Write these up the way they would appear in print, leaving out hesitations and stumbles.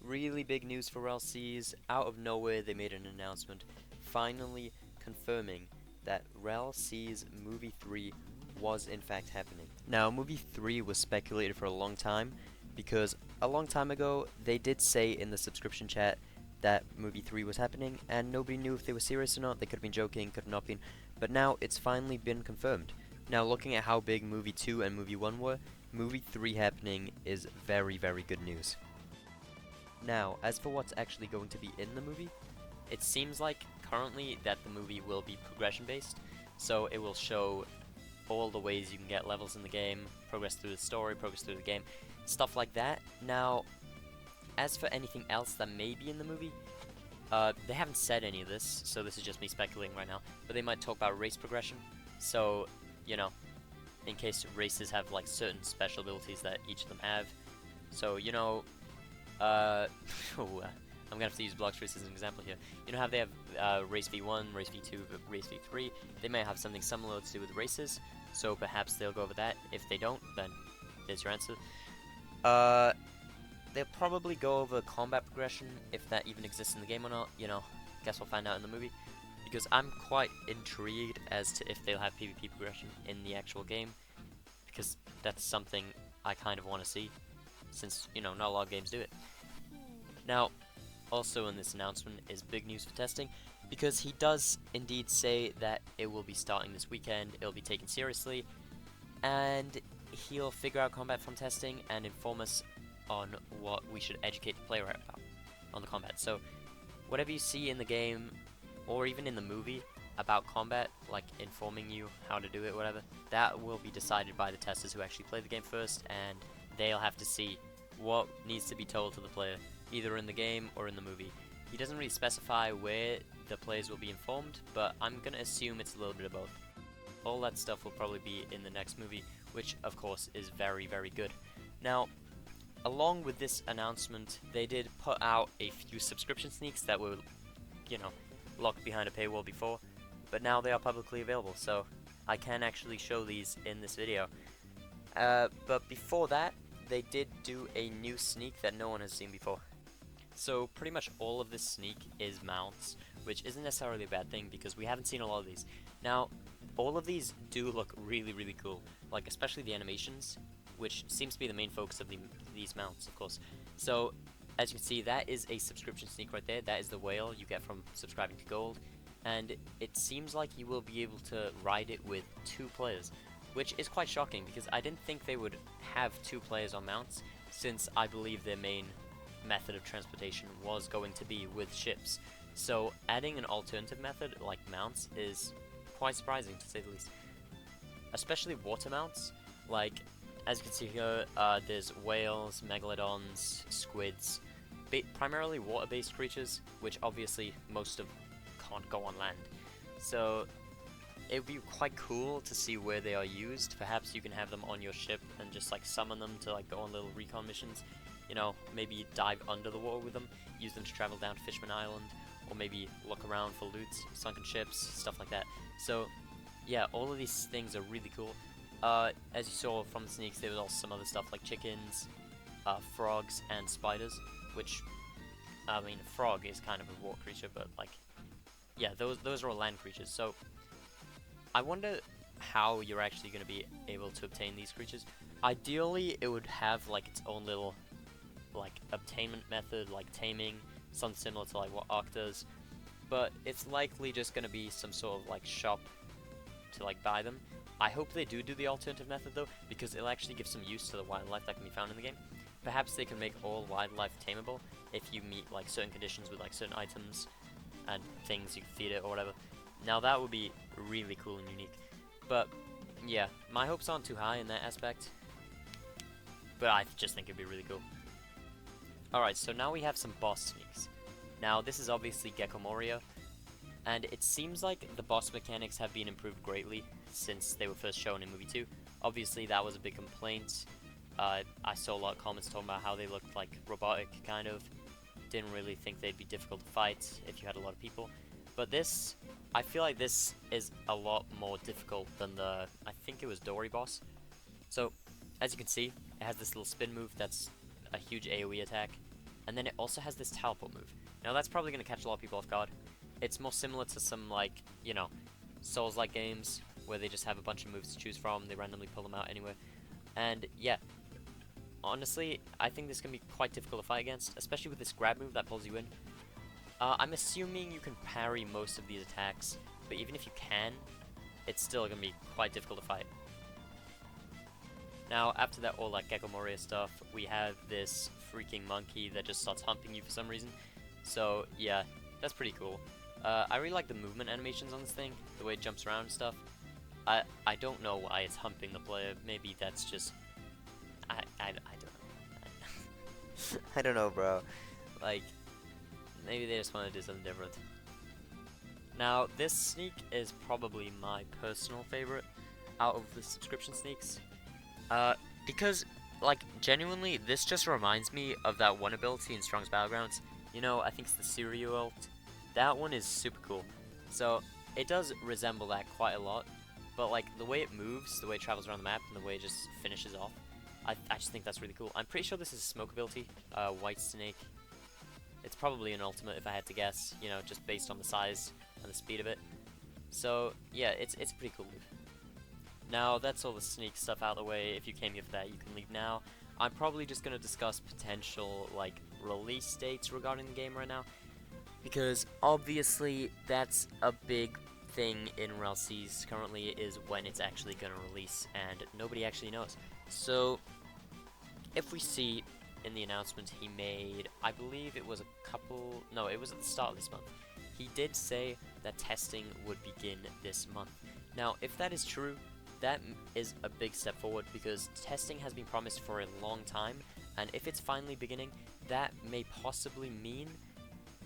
really big news for LCs. Out of nowhere, they made an announcement finally confirming that Rell C's Movie 3 was in fact happening. Now, Movie 3 was speculated for a long time because a long time ago they did say in the subscription chat that Movie 3 was happening and nobody knew if they were serious or not. They could have been joking, could have not been, but now it's finally been confirmed. Now, looking at how big Movie 2 and Movie 1 were, Movie 3 happening is very, very good news. Now, as for what's actually going to be in the movie, it seems like currently that the movie will be progression based, so it will show all the ways you can get levels in the game, progress through the story, progress through the game, stuff like that. Now, as for anything else that may be in the movie, they haven't said any of this, so this is just me speculating right now, but they might talk about race progression, so, you know, in case races have like certain special abilities that each of them have. So, you know, I'm gonna have to use Blox Race as an example here. You know how they have Race V1, Race V2, Race V3? They might have something similar to do with races, so perhaps they'll go over that. If they don't, then there's your answer. They'll probably go over combat progression, if that even exists in the game or not. You know, guess we'll find out in the movie. Because I'm quite intrigued as to if they'll have PvP progression in the actual game, because that's something I kind of want to see, since, you know, not a lot of games do it. Now, also in this announcement is big news for testing, because he does indeed say that it will be starting this weekend, it'll be taken seriously, and he'll figure out combat from testing and inform us on what we should educate the player about on the combat. So, whatever you see in the game, or even in the movie, about combat, like informing you how to do it, whatever, that will be decided by the testers who actually play the game first, and they'll have to see what needs to be told to the player, either in the game or in the movie. He doesn't really specify where the players will be informed, but I'm gonna assume it's a little bit of both. All that stuff will probably be in the next movie, which of course is very, very good. Now, along with this announcement, they did put out a few subscription sneaks that were, you know, locked behind a paywall before, but now they are publicly available, so I can actually show these in this video. But before that, they did do a new sneak that no one has seen before. So pretty much all of this sneak is mounts, which isn't necessarily a bad thing because we haven't seen a lot of these. Now, all of these do look really, really cool, like especially the animations, which seems to be the main focus of these mounts, of course. So, as you can see, that is a subscription sneak right there. That is the whale you get from subscribing to Gold, and it seems like you will be able to ride it with 2 players, which is quite shocking because I didn't think they would have 2 players on mounts, since I believe their main method of transportation was going to be with ships. So adding an alternative method like mounts is quite surprising, to say the least. Especially water mounts, like as you can see here, there's whales, megalodons, squids, primarily water-based creatures, which obviously most of can't go on land. So it would be quite cool to see where they are used. Perhaps you can have them on your ship and just like summon them to like go on little recon missions. You know, maybe dive under the water with them, use them to travel down to Fishman Island, or maybe look around for loot, sunken ships, stuff like that. So yeah, all of these things are really cool. As you saw from the sneaks, there was also some other stuff like chickens, frogs, and spiders, which, I mean, a frog is kind of a water creature, but like, yeah, those are all land creatures. So I wonder how you're actually going to be able to obtain these creatures. Ideally, it would have like its own little like obtainment method, like taming, something similar to like what Ark does, but it's likely just going to be some sort of like shop to like buy them. I hope they do the alternative method though, because it'll actually give some use to the wildlife that can be found in the game. Perhaps they can make all wildlife tameable if you meet like certain conditions with like certain items and things you can feed it or whatever. Now that would be really cool and unique. But yeah, my hopes aren't too high in that aspect, but I just think it'd be really cool. Alright, so now we have some boss sneaks. Now this is obviously Gecko Moria, and it seems like the boss mechanics have been improved greatly since they were first shown in Movie 2. Obviously that was a big complaint. I saw a lot of comments talking about how they looked like robotic, kind of. Didn't really think they'd be difficult to fight if you had a lot of people. But this, I feel like this is a lot more difficult than the, I think it was Dory boss. So, as you can see, it has this little spin move that's a huge AoE attack, And then it also has this teleport move. Now that's probably going to catch a lot of people off guard. It's more similar to some, like, you know, Souls-like games where they just have a bunch of moves to choose from, they randomly pull them out anywhere. And yeah, honestly, I think this can be quite difficult to fight against, especially with this grab move that pulls you in. I'm assuming you can parry most of these attacks, but even if you can, it's still going to be quite difficult to fight. Now, after that all that Gecko Moria stuff, we have this freaking monkey that just starts humping you for some reason. So, yeah, that's pretty cool. I really like the movement animations on this thing, the way it jumps around and stuff. I don't know why it's humping the player. Maybe that's just... I don't know. I don't know, bro. Like, maybe they just want to do something different. Now, this sneak is probably my personal favorite out of the subscription sneaks. Because, like, genuinely, this just reminds me of that one ability in Strong's Battlegrounds. You know, I think it's the Sirio ult. That one is super cool. So, it does resemble that quite a lot. But, like, the way it moves, the way it travels around the map, and the way it just finishes off, I just think that's really cool. I'm pretty sure this is a smoke ability, White Snake. It's probably an ultimate if I had to guess, you know, just based on the size and the speed of it. So, yeah, it's a pretty cool move. Now, that's all the sneak stuff out of the way. If you came here for that, you can leave now. I'm probably just going to discuss potential, like, release dates regarding the game right now. Because, obviously, that's a big thing in Rell Seas currently, is when it's actually going to release, and nobody actually knows. So, if we see in the announcement he made, I believe it was it was at the start of this month. He did say that testing would begin this month. Now, if that is true, that is a big step forward, because testing has been promised for a long time, and if it's finally beginning, that may possibly mean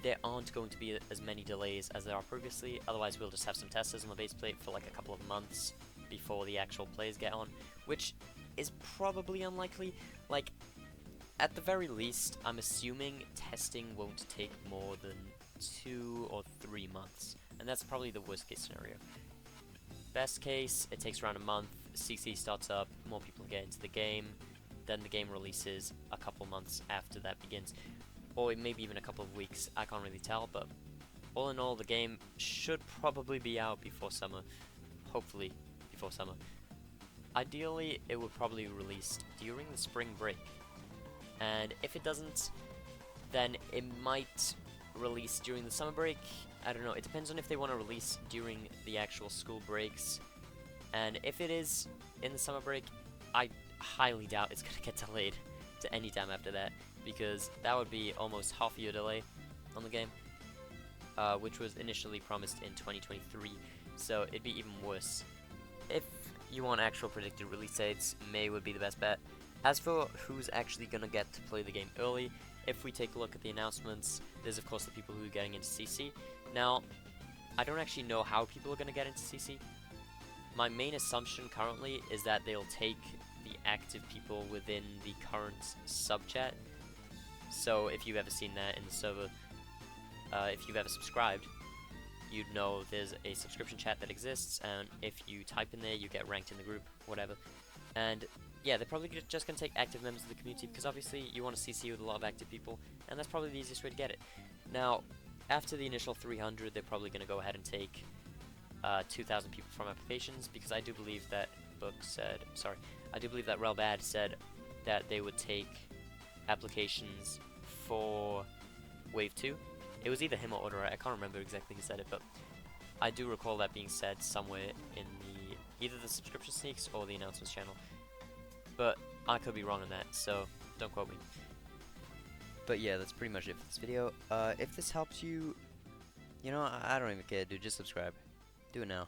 there aren't going to be as many delays as there are previously. Otherwise, we'll just have some testers on the base plate for like a couple of months before the actual players get on, which is probably unlikely. Like, at the very least, I'm assuming testing won't take more than 2 or 3 months, and that's probably the worst case scenario. Best case, it takes around a month, CC starts up, more people get into the game, then the game releases a couple months after that begins, or maybe even a couple of weeks, I can't really tell, but all in all, the game should probably be out before summer, hopefully before summer. Ideally, it would probably be released during the spring break, and if it doesn't, then it might release during the summer break. I don't know, it depends on if they want to release during the actual school breaks, and if it is in the summer break, I highly doubt it's going to get delayed to any time after that, because that would be almost half a year delay on the game, which was initially promised in 2023, so it'd be even worse. If you want actual predicted release dates, May would be the best bet. As for who's actually going to get to play the game early, if we take a look at the announcements, there's of course the people who are getting into CC. Now, I don't actually know how people are going to get into CC. My main assumption currently is that they'll take the active people within the current sub-chat. So if you've ever seen that in the server, if you've ever subscribed, you'd know there's a subscription chat that exists, and if you type in there, you get ranked in the group, whatever. And yeah, they're probably just going to take active members of the community, because obviously you want to CC with a lot of active people, and that's probably the easiest way to get it. Now, after the initial 300, they're probably going to go ahead and take 2,000 people from applications, because I do believe that I do believe that Rell Bad said that they would take applications for Wave 2. It was either him or Order, I can't remember exactly who said it, but I do recall that being said somewhere in either the subscription sneaks or the announcements channel. But I could be wrong on that, so don't quote me. But yeah, that's pretty much it for this video. If this helps you, you know, I don't even care, dude, just subscribe. Do it now.